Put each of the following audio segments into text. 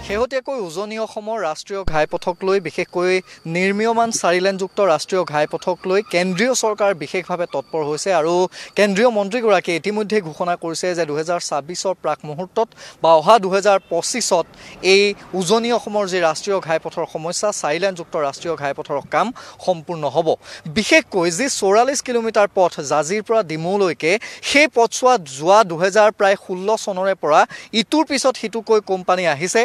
শেহতীয়াকৈ উজনি অসমৰ ৰাষ্ট্ৰীয় ঘাইপথক লৈ বিশেষকৈ নিৰ্মীয়মান 4 লেনযুক্ত ৰাষ্ট্ৰীয় ঘাইপথক লৈ কেন্দ্ৰীয় চৰকাৰ বিশেষভাৱে তৎপৰ হৈছে আৰু কেন্দ্ৰীয় মন্ত্ৰীগৰাকীয়ে ইতিমধ্যে ঘোষণা কৰিছে যে 2026ৰ প্ৰাক মুহূৰ্তত বা অহা 2025ত এই উজনি অসমৰ যি ৰাষ্ট্ৰীয় ঘাইপথৰ সমস্যা 4 লেনযুক্ত ৰাষ্ট্ৰীয় ঘাইপথৰ কাম সম্পূৰ্ণ হ'ব। বিশেষকৈ যি 44 কিলোমিটাৰ পথ জাজিৰ পৰা ডিমৌলৈকে সেই পথছোৱাত যোৱা 2016 চনৰে পৰা ইটোৰ পিছত সিটোকৈ কোম্পানী আহিছে,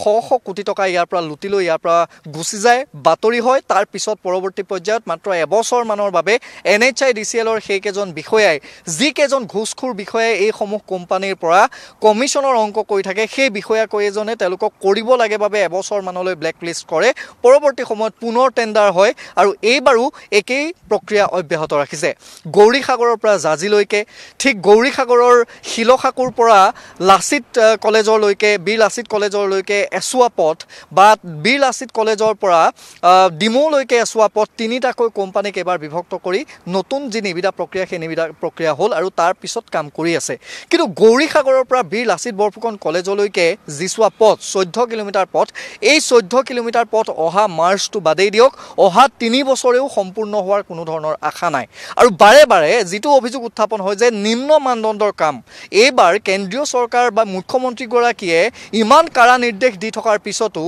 শ কোটি টকা ইয়াৰ পৰা লুটি লৈ ইয়াৰ পৰা গুচি যায়, বাতৰি হয়। তাৰ পিছত পৰৱৰ্তী পৰ্যায়ত মাত্ৰ এবছৰমানৰ বাবে NHIDCLৰ সেইকেইজন বিষয়াই যিকেইজন ঘুষখোৰ বিষয়াই এইসমূহ কোম্পানীৰ পৰা কমিশ্যনৰ অংক কৰি থাকে, সেই বিষয়াকেইজনে তেওঁলোকক কৰিব লাগে বাবে এবছৰমানলৈ ব্লেকলিষ্ট কৰে। পৰৱৰ্তী সময়ত পুনৰ টেণ্ডাৰ হয় আৰু এইবাৰো একেই প্ৰক্ৰিয়া অব্যাহত ৰাখিছে। গৌৰীসাগৰৰ পৰা জাজিলৈকে, ঠিক গৌৰীসাগৰৰ শিলসাকুৰ পৰা লাচিত কলেজৰলৈকে, বীৰ লাচিত কলেজৰলৈকে এচুৱা পথ বা বীৰ লাচিত কলেজৰ পৰা ডিমৌলৈকে এচুৱা পথ, তিনিটাকৈ কোম্পানীক এবাৰ বিভক্ত কৰি নতুন যি নিবিদা প্ৰক্ৰিয়া সেই নিবিদা প্ৰক্ৰিয়া হ'ল আৰু তাৰ পিছত কাম কৰি আছে। কিন্তু গৌৰীসাগৰৰ পৰা বীৰ লাচিত বৰফুকন কলেজলৈকে যিছোৱা পথ 14 কিলোমিটাৰ পথ, এই 14 কিলোমিটাৰ পথ অহা মাৰ্চটো বাদেই দিয়ক, অহা 3 বছৰেও সম্পূৰ্ণ হোৱাৰ কোনো ধৰণৰ আশা নাই। আৰু বাৰে বাৰে যিটো অভিযোগ উত্থাপন হয় যে নিম্ন মানদণ্ডৰ কাম, এইবাৰ কেন্দ্ৰীয় চৰকাৰ বা মুখ্যমন্ত্ৰীগৰাকীয়ে ইমান কাৰা নিৰ্দেশ দি থকাৰ পিছতো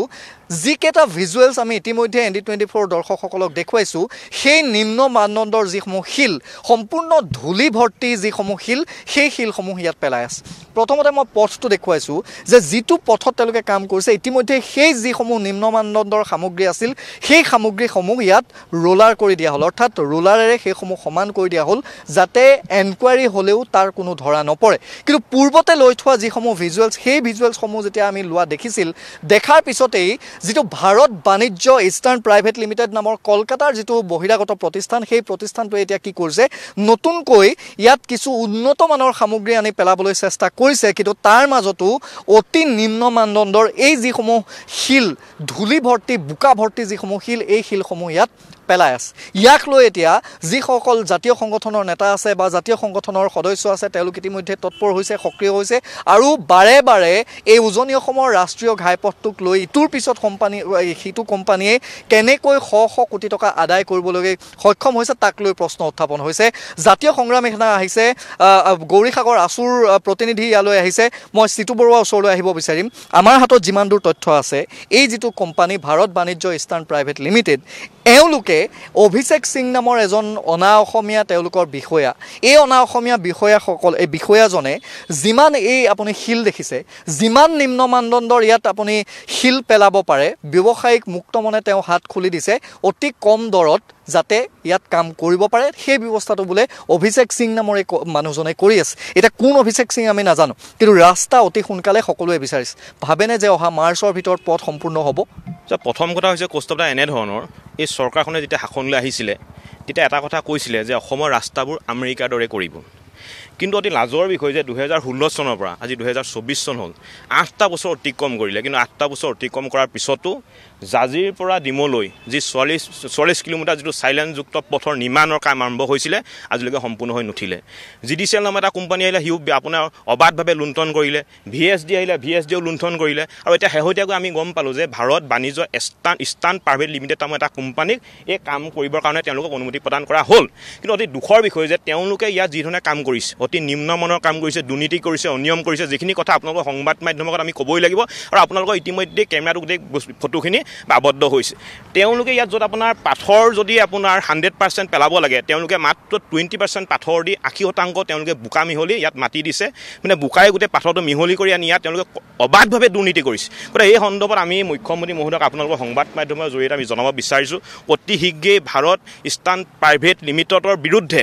যিকেইটা ভিজুৱেলছ আমি ইতিমধ্যে ND24 দৰ্শকসকলক দেখুৱাইছোঁ, সেই নিম্ন মানদণ্ডৰ যিসমূহ শিল, সম্পূৰ্ণ ধূলি ভৰ্তি যিসমূহ শিল, সেই শিলসমূহ ইয়াত পেলাই আছে। প্ৰথমতে মই পথটো দেখুৱাইছোঁ যে যিটো পথত তেওঁলোকে কাম কৰিছে, ইতিমধ্যে সেই যিসমূহ নিম্ন মানদণ্ডৰ সামগ্ৰী আছিল, সেই সামগ্ৰীসমূহ ইয়াত ৰোলাৰ কৰি দিয়া হ'ল, অৰ্থাৎ ৰোলাৰেৰে সেইসমূহ সমান কৰি দিয়া হ'ল যাতে এনকুৱাৰী হ'লেও তাৰ কোনো ধৰা নপৰে। কিন্তু পূৰ্বতে লৈ থোৱা যিসমূহ ভিজুৱেলছ, সেই ভিজুৱেলছসমূহ যেতিয়া আমি লোৱা দেখাৰ পিছতেই যিটো ভাৰত বাণিজ্য ইষ্টাৰ্ণ প্ৰাইভেট লিমিটেড নামৰ কলকাতাৰ যিটো বহিৰাগত প্ৰতিষ্ঠান, সেই প্ৰতিষ্ঠানটোৱে এতিয়া কি কৰিছে, নতুনকৈ ইয়াত কিছু উন্নত মানৰ সামগ্ৰী আনি পেলাবলৈ চেষ্টা কৰিছে। কিন্তু তাৰ মাজতো অতি নিম্ন মানদণ্ডৰ এই যিসমূহ শিল, ধূলি ভৰ্তি বোকা ভৰ্তি যিসমূহ শিল, এই শিলসমূহ ইয়াত পেলাই আছে। ইয়াক লৈ এতিয়া যিসকল জাতীয় সংগঠনৰ নেতা আছে বা জাতীয় সংগঠনৰ সদস্য আছে, তেওঁলোক ইতিমধ্যে তৎপৰ হৈছে, সক্ৰিয় হৈছে আৰু বাৰে বাৰে এই উজনি অসমৰ ৰাষ্ট্ৰীয় ঘাইপথটোক লৈ ইটোৰ পিছত সিটো কোম্পানীয়ে কেনেকৈ শ কোটি টকা আদায় কৰিবলৈ সক্ষম হৈছে তাক লৈ প্ৰশ্ন উত্থাপন হৈছে। জাতীয় সংগ্ৰামী সেনা আহিছে, গৌৰীসাগৰ আছুৰ প্ৰতিনিধি ইয়ালৈ আহিছে। মই চিতু বৰুৱাৰ ওচৰলৈ আহিব বিচাৰিম। আমাৰ হাতত যিমান দূৰ তথ্য আছে, এই যিটো কোম্পানী ভাৰত বাণিজ্য ইষ্টাৰ্ণ প্ৰাইভেট লিমিটেড, এওঁলোকে অভিষেক সিং নামৰ এজন অনা অসমীয়া তেওঁলোকৰ বিষয়া, এই অনা অসমীয়া এই বিষয়াজনে যিমান আপুনি শিল দেখিছে, যিমান নিম্ন মানদণ্ডৰ ইয়াত আপুনি শিল পেলাব পাৰে, ব্যৱসায়িক মুক্ত মনে তেওঁ হাত খুলি দিছে অতি কম দৰত যাতে ইয়াত কাম কৰিব পাৰে। সেই ব্যৱস্থাটো বোলে অভিষেক সিং নামৰ এই মানুহজনে কৰি আছে। এতিয়া কোন অভিষেক সিং আমি নাজানো, কিন্তু ৰাস্তা অতি সোনকালে সকলোৱে বিচাৰিছে। ভাবেনে যে অহা মাৰ্চৰ ভিতৰত পথ সম্পূৰ্ণ হ'ব? প্ৰথম কথা হৈছে কৌস্তৱদা, এনেধৰণৰ এই চৰকাৰখনে যেতিয়া শাসনলৈ আহিছিলে তেতিয়া এটা কথা কৈছিলে যে অসমৰ ৰাস্তাবোৰ আমেৰিকাৰ দৰে কৰিব। কিন্তু অতি লাজৰ বিষয় যে 2016 চনৰ পৰা আজি 2024 চন হ'ল, 8টা বছৰ অতিক্ৰম কৰিলে। কিন্তু 8টা বছৰ অতিক্ৰম কৰাৰ পিছতো জাজিৰ পৰা ডিমৌলৈ যি 44 কিলোমিটাৰ যিটো 4 লেনযুক্ত পথৰ নিৰ্মাণৰ কাম আৰম্ভ হৈছিলে, আজিলৈকে সম্পূৰ্ণ হৈ নুঠিলে। GDCL নামৰ এটা কোম্পানী আহিলে, সিও আপোনাৰ অবাধভাৱে লুণ্ঠন কৰিলে। VSD আহিলে, VSDও লুণ্ঠন কৰিলে। আৰু এতিয়া শেহতীয়াকৈ আমি গম পালোঁ যে ভাৰত বাণিজ্য ইষ্টাৰ্ণ প্ৰাইভেট লিমিটেড নামৰ এটা কোম্পানীক এই কাম কৰিবৰ কাৰণে তেওঁলোকক অনুমতি প্ৰদান কৰা হ'ল। কিন্তু অতি দুখৰ বিষয় যে তেওঁলোকে ইয়াত যিধৰণে কাম কৰিছে, অতি নিম্নমানৰ কাম কৰিছে, দুৰ্নীতি কৰিছে, অনিয়ম কৰিছে, যিখিনি কথা আপোনালোকৰ সংবাদ মাধ্যমত আমি ক'বই লাগিব। আৰু আপোনালোকৰ ইতিমধ্যে কেমেৰাটো গোটেই ফটোখিনি আবদ্ধ হৈছে। তেওঁলোকে ইয়াত য'ত আপোনাৰ পাথৰ যদি আপোনাৰ 100% পেলাব লাগে, তেওঁলোকে মাত্ৰ 20% পাথৰ দি 80% তেওঁলোকে বোকা মিহলি ইয়াত মাটি দিছে। মানে বোকাই গোটেই পাথৰটো মিহলি কৰি আনি ইয়াত তেওঁলোকে অবাধভাৱে দুৰ্নীতি কৰিছে। গতিকে এই সন্দৰ্ভত আমি মুখ্যমন্ত্ৰী মহোদয়ক আপোনালোকৰ সংবাদ মাধ্যমৰ জৰিয়তে আমি জনাব বিচাৰিছোঁ, অতি শীঘ্ৰেই ভাৰত ইষ্টাৰ্ণ প্ৰাইভেট লিমিটেডৰ বিৰুদ্ধে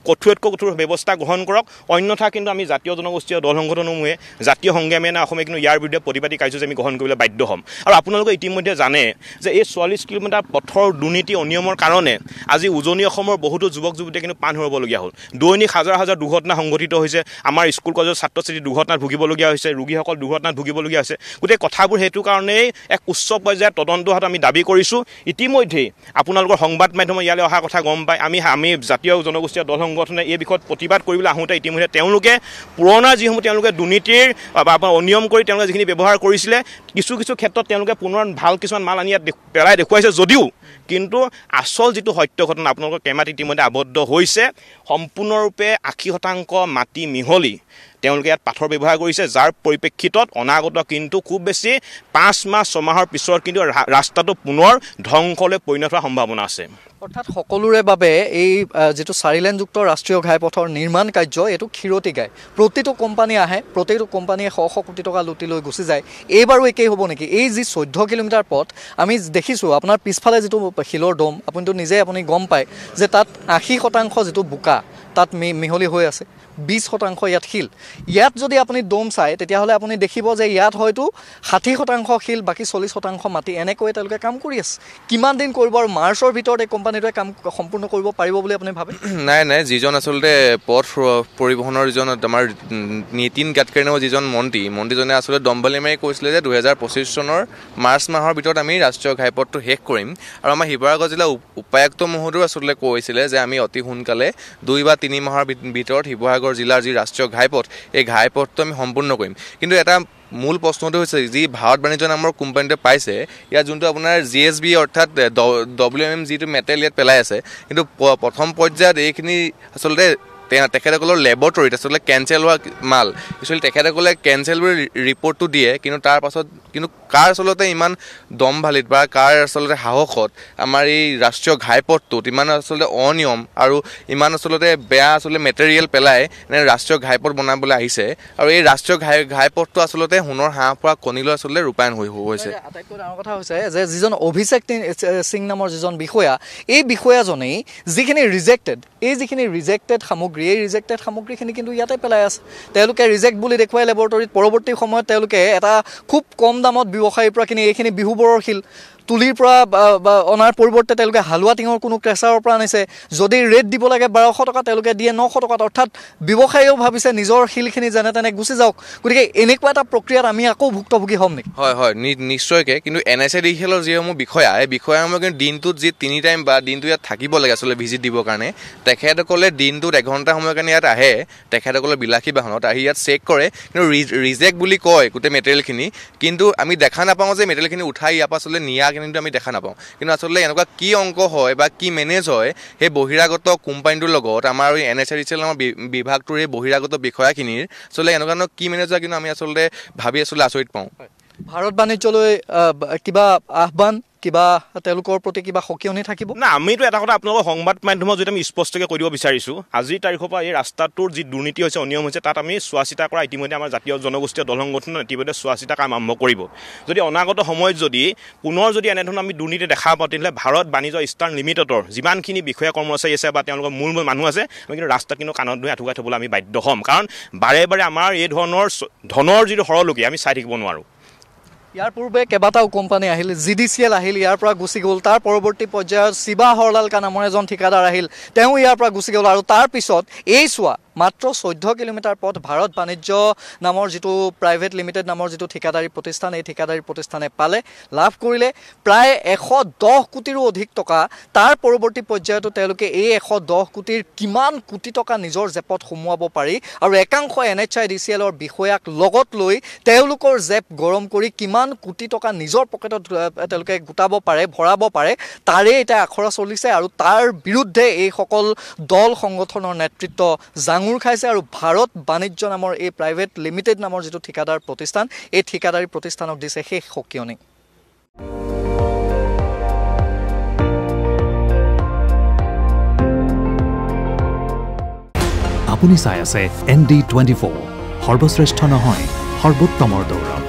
কঠোৰতকৈ কঠোৰ ব্যৱস্থা গ্ৰহণ কৰক। অন্যথা কিন্তু আমি জাতীয় জনগোষ্ঠীয় দল সংগঠনসমূহে, জাতীয় সংগ্ৰামী সেনা অসমে কিন্তু ইয়াৰ বিৰুদ্ধে প্ৰতিবাদী কাৰ্যসূচী আমি গ্ৰহণ কৰিবলৈ বাধ্য হ'ম। আৰু আপোনালোকে ইতিমধ্যে জানে যে এই 44 কিলোমিটাৰ পথৰ দুৰ্নীতি অনিয়মৰ কাৰণে আজি উজনি অসমৰ বহুতো যুৱক যুৱতীয়ে কিন্তু প্ৰাণ হেৰুৱাবলগীয়া হ'ল। দৈনিক হাজাৰ হাজাৰ দুৰ্ঘটনা সংঘটিত হৈছে। আমাৰ স্কুল কলেজৰ ছাত্ৰ ছাত্ৰী দুৰ্ঘটনাত ভুগিবলগীয়া হৈছে, ৰোগীসকল দুৰ্ঘটনাত ভুগিবলগীয়া হৈছে। গোটেই কথাবোৰ সেইটো কাৰণেই এক উচ্চ পৰ্যায়ৰ তদন্ত হোৱাটো আমি দাবী কৰিছোঁ। ইতিমধ্যেই আপোনালোকৰ সংবাদ মাধ্যমে ইয়ালৈ অহা কথা গম পাই আমি জাতীয় জনগোষ্ঠীয় দল সংগঠনে এই বিষয়ত প্ৰতিবাদ কৰিবলৈ আহোঁতে জৰিয়তে ইতিমধ্যে তেওঁলোকে পুৰণা যিসমূহ তেওঁলোকে দুৰ্নীতিৰ বা অনিয়ম কৰি তেওঁলোকে যিখিনি ব্যৱহাৰ কৰিছিলে কিছু ক্ষেত্ৰত তেওঁলোকে পুনৰ ভাল কিছুমান মাল আনি ইয়াত পেলাই দেখুৱাইছে যদিও কিন্তু আচল যিটো সত্য ঘটনা আপোনালোকৰ কেমেৰাত ইতিমধ্যে আবদ্ধ হৈছে সম্পূৰ্ণৰূপে 80% মাটি মিহলি তেওঁলোকে ইয়াত পাথৰ ব্যৱহাৰ কৰিছে যাৰ পৰিপ্ৰেক্ষিতত অনাগত কিন্তু খুব বেছি 5 মাহ 6 মাহৰ পিছত কিন্তু ৰাস্তাটো পুনৰ ধ্বংসলৈ পৰিণত হোৱাৰ সম্ভাৱনা আছে অৰ্থাৎ সকলোৰে বাবে এই যেটো 4 লেনযুক্ত ৰাষ্ট্ৰীয় ঘাইপথৰ নিৰ্মাণ কাৰ্য এটো ক্ষিৰতি গায় প্ৰতিটো কোম্পানী আহে প্ৰতিটো কোম্পানীয়ে 100 কোটি টকা লুটি লৈ গুচি যায় এইবাৰো একেই হ'ব নেকি এই যি 14 কিলোমিটাৰ পথ আমি দেখিছো আপোনাৰ পিছফালে যেটো শিলৰ ডম আপুনি গম পায় যে তাত 80% যেটো বুকা তাত মিহলি হৈ আছে 20% ইয়াত শিল ইয়াত যদি আপুনি ডম চাই তেতিয়া হলে আপুনি দেখিব যে ইয়াত হয়তো 60% শিল বাকি 40% মাটি এনেকৈ তেওঁলোকে কাম কৰি আছে কিমান দিন কৰিব আৰু মাৰ্চৰ ভিতৰত এই কোম্পানীটোৱে কাম সম্পূৰ্ণ কৰিব পাৰিব বুলি আপুনি ভাবে নাই যিজন আসলে পথ পৰিবহনৰ যিজন আমাৰ নীতিন গাডকাৰী নামৰ যিজন মন্ত্ৰীজনে আসলে দম্বলি মাৰি কৈছিলে যে 2025 চনৰ মাৰ্চ মাহৰ ভিতৰত আমি ৰাষ্ট্ৰীয় ঘাইপথটো শেষ কৰিম আৰু আমাৰ শিৱসাগৰ জিলা উপায়ুক্ত মহোদয় আসলে কৈছিলে যে আমি অতি সোনকালে 2 বা 3 মাহৰ ভিতৰত শিৱসাগৰ জিলাৰ যি ৰাষ্ট্ৰীয় ঘাইপথ এই ঘাইপথটো আমি সম্পূৰ্ণ কৰিম কিন্তু এটা মূল প্ৰশ্নটো হৈছে যি ভাৰত বাণিজ্য নামৰ কোম্পানীটো পাইছে ইয়াত যোনটো আপোনাৰ জিএছবি অৰ্থাৎ ডব্লিউএম যিটো মেটেল ইয়াত পেলাই আছে কিন্তু প্ৰথম পৰ্যায়ত এইখিনি আচলতে তেখেতসকলৰ লেবৰেটৰীত আসলে কেঞ্চেল হোৱা মাল একচুৱেলি তেখেতসকলে কেঞ্চেল বুলি ৰিপৰ্টটো দিয়ে কিন্তু তাৰ পাছত কিন্তু কাৰ আচলতে ইমান দমভালিত বা কাৰ আচলতে সাহসত আমাৰ এই ৰাষ্ট্ৰীয় ঘাইপথটোত ইমান আচলতে অনিয়ম আৰু ইমান আচলতে বেয়া আচলতে মেটেৰিয়েল পেলাই ৰাষ্ট্ৰীয় ঘাইপথ বনাবলৈ আহিছে আৰু এই ৰাষ্ট্ৰীয় ঘাইপথটো আচলতে সোণৰ হাঁহ পৰা কণীলৈ আচলতে ৰূপায়ণ হৈছে আটাইতকৈ ডাঙৰ কথা হৈছে যে যিজন অভিষেক সিং নামৰ যিজন বিষয়া এই বিষয়াজনেই যিখিনি ৰিজেক্টেড সামগ্ৰী এই ৰিজেক্টেড সামগ্ৰীখিনি কিন্তু ইয়াতে পেলাই আছে তেওঁলোকে ৰিজেক্ট বুলি দেখুৱাই লেবৰেটৰীত পৰৱৰ্তী সময়ত তেওঁলোকে এটা খুব কম দামত ব্যৱসায়ীৰ পৰা কিনি এইখিনি বিহুবৰৰ শিল তুলিৰ পৰা অনাৰ পৰিৱৰ্তে তেওঁলোকে হালুৱা টিঙৰ কোনো ক্ৰেচাৰৰ পৰা আনিছে যদি ৰেট দিব লাগে 1200 টকা তেওঁলোকে দিয়ে 900 টকাত অৰ্থাৎ ব্যৱসায়ীও ভাবিছে নিজৰ শিলখিনি যেনে তেনে গুচি যাওক গতিকে এনেকুৱা এটা প্ৰক্ৰিয়াত আমি আকৌ ভুক্তভোগী হ'ম নেকি হয় নিশ্চয়কৈ কিন্তু NSADCL যিসমূহ বিষয়াসমূহ কিন্তু দিনটোত যি 3 টাইম বা দিনটো ইয়াত থাকিব লাগে আচলতে ভিজিট দিবৰ কাৰণে তেখেতসকলে দিনটোত 1 ঘণ্টা সময়ৰ কাৰণে ইয়াত আহে তেখেতসকলে বিলাসী বাহনত আহি ইয়াত চেক কৰে কিন্তু ৰিজেক্ট বুলি কয় গোটেই মেটেৰিয়েলখিনি কিন্তু আমি দেখা নাপাওঁ যে মেটেৰিয়েলখিনি উঠাই ইয়াৰ পৰা আচলতে নিয়া কিন্তু আমি দেখা নাপাওঁ কিন্তু আচলতে এনেকুৱা কি অংক হয় বা কি মেনেজ হয় সেই বহিৰাগত কোম্পানীটোৰ লগত আমাৰ NSADCL নামৰ বিভাগটোৰ এই বহিৰাগত বিষয়াখিনিৰ আচলতে এনেকুৱা কি মেনেজ হয় কিন্তু আমি আচলতে ভাবি আচৰিত পাওঁ ভাৰত বাণিজ্যলৈ কিবা আহ্বান কিবা তেওঁলোকৰ প্ৰতি কিবা সকিয়নি থাকিব না আমিতো এটা কথা আপোনালোকৰ সংবাদ মাধ্যমত যদি আমি স্পষ্টকৈ কৈ দিব বিচাৰিছোঁ আজিৰ তাৰিখৰ পৰা এই ৰাস্তাটোৰ যি দুৰ্নীতি হৈছে অনিয়ম হৈছে তাত আমি চোৱাচিতা কৰা ইতিমধ্যে আমাৰ জাতীয় জনগোষ্ঠীয় দল সংগঠনে ইতিমধ্যে চোৱাচিতা কাম আৰম্ভ কৰিব যদি অনাগত সময়ত যদি পুনৰ যদি এনেধৰণৰ আমি দুৰ্নীতি দেখা পাওঁ তেতিয়াহ'লে ভাৰত বাণিজ্য ইষ্টাৰ্ণ লিমিটেডৰ যিমানখিনি বিষয়া কৰ্মচাৰী আছে বা তেওঁলোকৰ মূল মানুহ আছে আমি কিন্তু ৰাস্তাত কিন্তু কাণত ধৰি আঁঠুকাই থ'বলৈ আমি বাধ্য হ'ম কাৰণ বাৰে আমাৰ এই ধনৰ যিটো সৰলকি আমি চাই থাকিব নোৱাৰোঁ ইয়াৰ পূৰ্বে কেইবাটাও কোম্পানী আহিল GDCL আহিল ইয়াৰ পৰা গুচি গ'ল তাৰ পৰৱৰ্তী পৰ্যায়ত শিৱা হৰলাল নামৰ এজন ঠিকাদাৰ আহিল তেওঁ ইয়াৰ পৰা গুচি গ'ল আৰু তাৰ পিছত এই চোৱা মাত্ৰ 14 কিলোমিটাৰ পথ ভাৰত বাণিজ্য নামৰ যেটো প্ৰাইভেট লিমিটেড নামৰ যেটো ঠিকাদাৰী প্ৰতিষ্ঠান এই ঠিকাদাৰী প্ৰতিষ্ঠানে পালে লাভ কৰিলে প্ৰায় 110 কোটিৰো অধিক টকা তাৰ পৰৱৰ্তী পৰ্যায়ত তেওঁলোকে এই 110 কোটিৰ কিমান কোটি টকা নিজৰ জেপত সোমোৱাব পাৰি আৰু একাংশ NHIDCLৰ বিষয়াক লগত লৈ তেওঁলোকৰ জেপ গৰম কৰি কিমান কোটি টকা নিজৰ পকেটত তেওঁলোকে গোটাব পাৰে ভৰাব পাৰে তাৰে এটা আখৰা চলিছে আৰু তাৰ বিৰুদ্ধে এই সকল দল সংগঠনৰ নেতৃত্ব আঙুৰ খাইছে আৰু ভাৰত বাণিজ্য নামৰ এই প্ৰাইভেট লিমিটেড নামৰ যেটো ঠিকাদাৰ প্ৰতিষ্ঠান এই ঠিকাদাৰী প্ৰতিষ্ঠানক দিছে শেষ সকিয়নি আপুনি চাই আছে ND24 সৰ্বশ্ৰেষ্ঠ নহয় সৰ্বোত্তমৰ দৌৰ